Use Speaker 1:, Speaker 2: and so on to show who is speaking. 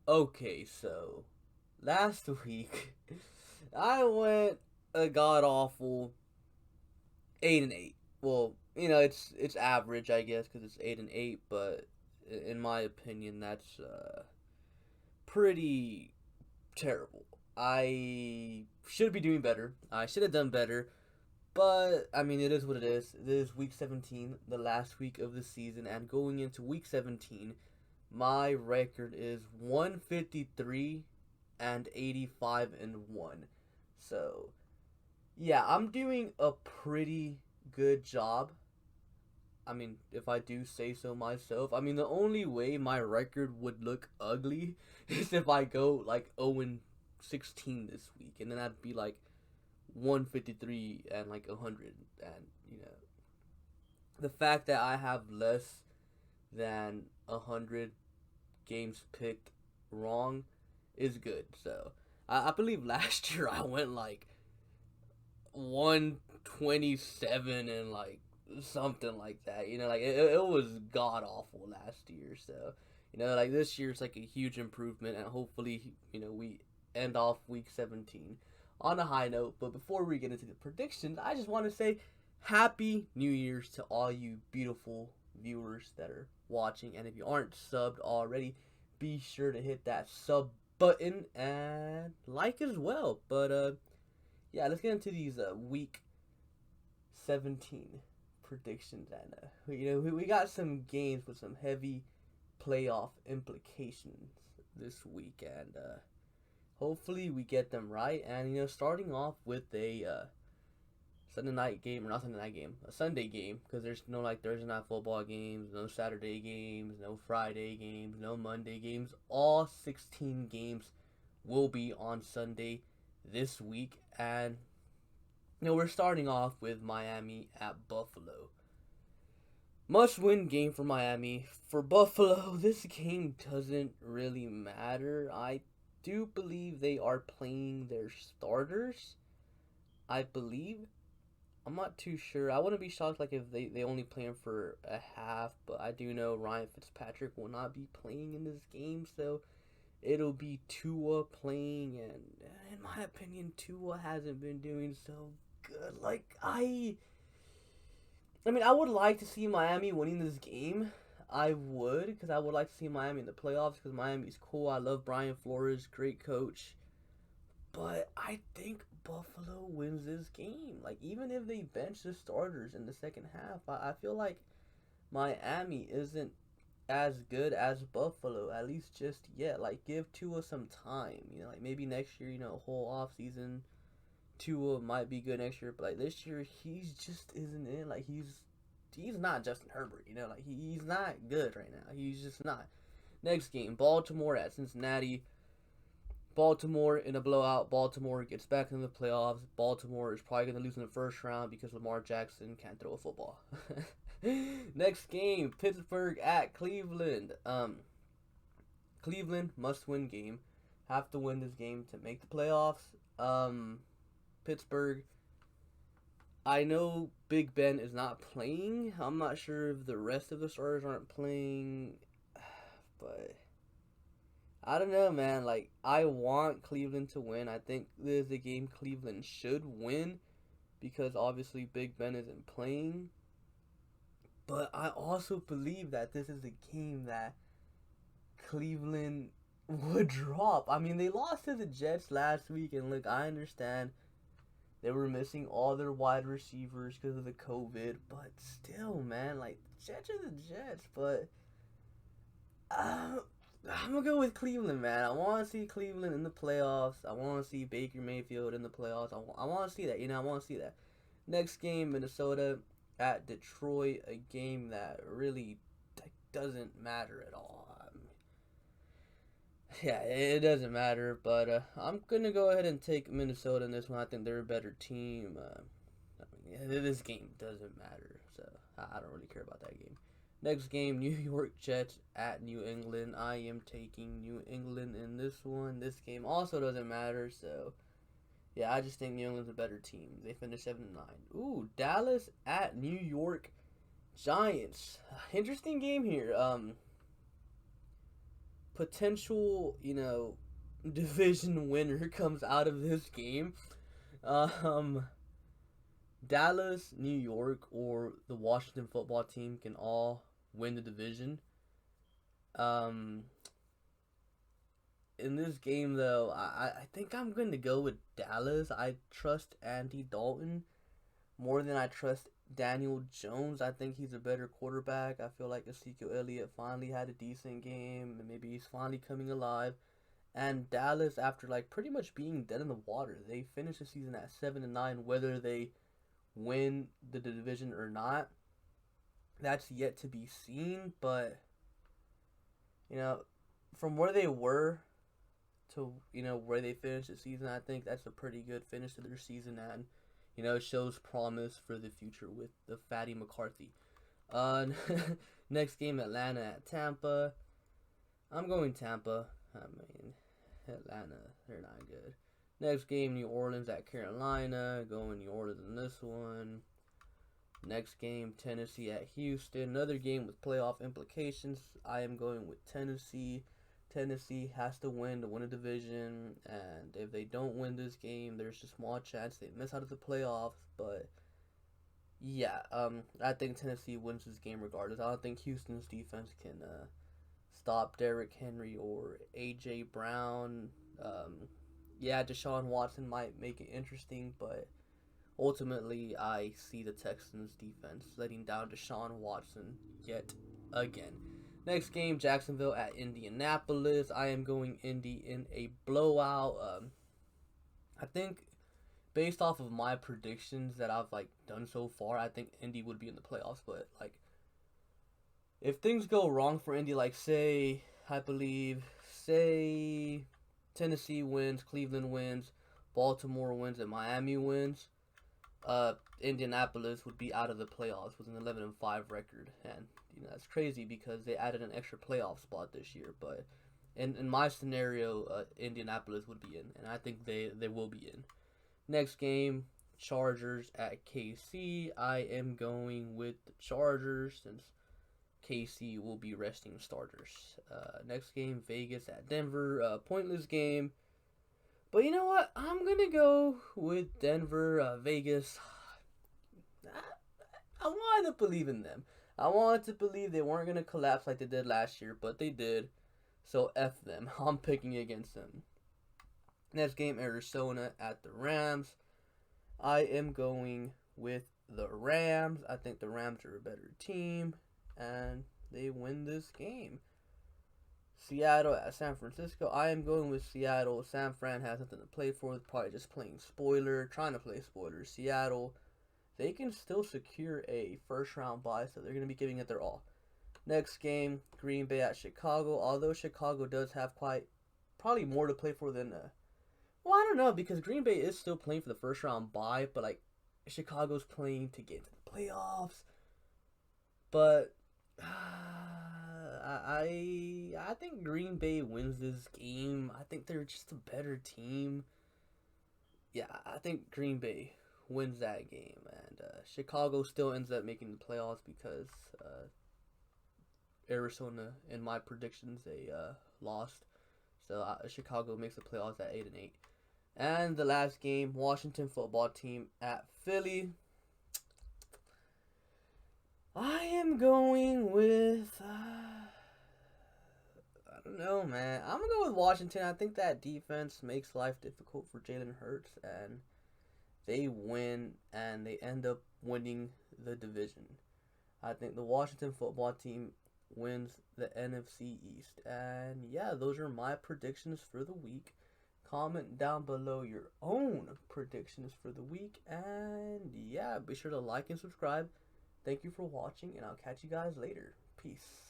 Speaker 1: Okay, so last week I went a god awful 8-8. Well, it's average, I guess, because it's 8-8. But in my opinion, that's pretty terrible. I should be doing better. I should have done better. But I mean, it is what it is. It is week 17, the last week of the season, and going into week 17, my record is 153 and 85 and 1. So, yeah, I'm doing a pretty good job. I mean, if I do say so myself. I mean, the only way my record would look ugly is if I go like 0 and 16 this week, and then I'd be like 153 and like 100. And the fact that I have less than 100 games picked wrong is good. So I believe last year I went like 127 and like something like that. Like it was god awful last year. So like this year's like a huge improvement, and hopefully we end off week 17 on a high note. But before we get into the predictions, I just want to say Happy New Year's to all you beautiful viewers that are watching. And if you aren't subbed already, be sure to hit that sub button and like as well. But yeah, let's get into these week 17 predictions. And we got some games with some heavy playoff implications this week, and hopefully we get them right. And starting off with a Sunday night game, or not Sunday night game, a Sunday game, because there's no like Thursday night football games, no Saturday games, no Friday games, no Monday games. All 16 games will be on Sunday this week. And we're starting off with Miami at Buffalo. Must win game for Miami. For Buffalo, this game doesn't really matter. I do believe they are playing their starters. I believe. I'm not too sure. I wouldn't be shocked like if they only play him for a half, but I do know Ryan Fitzpatrick will not be playing in this game, so it'll be Tua playing. And in my opinion, Tua hasn't been doing so good. Like I mean, I would like to see Miami winning this game. I would, because I would like to see Miami in the playoffs, because Miami's cool. I love Brian Flores, great coach. But I think Buffalo wins this game. Like, even if they bench the starters in the second half, I feel like Miami isn't as good as Buffalo, at least just yet. Like, give Tua some time. Like maybe next year, whole off season, Tua might be good next year. But like this year, he's just isn't in. Like he's not Justin Herbert. Like he's not good right now. He's just not. Next game, Baltimore at Cincinnati. Baltimore in a blowout. Baltimore gets back in the playoffs. Baltimore is probably going to lose in the first round because Lamar Jackson can't throw a football. Next game, Pittsburgh at Cleveland. Cleveland must win game. Have to win this game to make the playoffs. Pittsburgh. I know Big Ben is not playing. I'm not sure if the rest of the starters aren't playing, but I don't know, man. Like, I want Cleveland to win. I think this is a game Cleveland should win because obviously Big Ben isn't playing. But I also believe that this is a game that Cleveland would drop. I mean, they lost to the Jets last week, and look, I understand they were missing all their wide receivers because of the COVID, but still, man, like, the Jets are the Jets, but I'm gonna go with Cleveland, man. I want to see Cleveland in the playoffs. I want to see Baker Mayfield in the playoffs. I want to see that. I want to see that. Next game, Minnesota at Detroit, a game that really doesn't matter at all. Yeah, it doesn't matter, but I'm gonna go ahead and take Minnesota in this one. I think they're a better team. I mean, this game doesn't matter, so I don't really care about that game. Next game, New York Jets at New England. I am taking New England in this one. This game also doesn't matter, so yeah, I just think New England's a better team. They finished 7-9. Ooh, Dallas at New York Giants. Interesting game here. potential, division winner comes out of this game. Um, Dallas, New York, or the Washington football team can all win the division. Um, in this game, though, I think I'm going to go with Dallas. I trust Andy Dalton more than I trust Daniel Jones. I think he's a better quarterback. I feel like Ezekiel Elliott finally had a decent game, and maybe he's finally coming alive. And Dallas, after like pretty much being dead in the water, they finished the season at 7-9. Whether they win the division or not, that's yet to be seen. But from where they were to where they finished the season, I think that's a pretty good finish to their season, and it shows promise for the future with the Fatty McCarthy. Next game, Atlanta at Tampa. I'm going Tampa. I mean, Atlanta, they're not good. Next game, New Orleans at Carolina. Going New Orleans in this one. Next game, Tennessee at Houston. Another game with playoff implications. I am going with Tennessee. Tennessee has to win a division, and if they don't win this game, there's a small chance they miss out of the playoffs. But yeah, I think Tennessee wins this game regardless. I don't think Houston's defense can stop Derrick Henry or A.J. Brown. Deshaun Watson might make it interesting, but ultimately I see the Texans defense letting down Deshaun Watson yet again. Next game, Jacksonville at Indianapolis. I am going Indy in a blowout. I think based off of my predictions that I've done so far, I think Indy would be in the playoffs. But if things go wrong for Indy, say Tennessee wins, Cleveland wins, Baltimore wins, and Miami wins, Indianapolis would be out of the playoffs with an 11-5 record, and that's crazy because they added an extra playoff spot this year. But in my scenario, Indianapolis would be in, and I think they will be in. Next game, Chargers at KC. I am going with the Chargers since KC will be resting starters. Next game, Vegas at Denver. Pointless game. But you know what? I'm going to go with Denver. Vegas. I wanted to believe in them. I wanted to believe they weren't going to collapse like they did last year, but they did. So F them. I'm picking against them. Next game, Arizona at the Rams. I am going with the Rams. I think the Rams are a better team, and they win this game. Seattle at San Francisco. I am going with Seattle. San Fran has nothing to play for. They're probably just playing spoiler, trying to play spoiler. Seattle, they can still secure a first-round bye, so they're going to be giving it their all. Next game, Green Bay at Chicago. Although Chicago does have probably more to play for than well, I don't know, because Green Bay is still playing for the first-round bye, but Chicago's playing to get into the playoffs. But I think Green Bay wins this game. I think they're just a better team. Yeah, I think Green Bay wins that game, and Chicago still ends up making the playoffs because Arizona, in my predictions, they lost. So Chicago makes the playoffs at 8-8. And the last game, Washington football team at Philly. I am going with I don't know, man. I'm gonna go with Washington. I think that defense makes life difficult for Jalen Hurts, and they win, and they end up winning the division. I think the Washington football team wins the NFC East. And yeah, those are my predictions for the week. Comment down below your own predictions for the week. And yeah, be sure to like and subscribe. Thank you for watching, and I'll catch you guys later. Peace.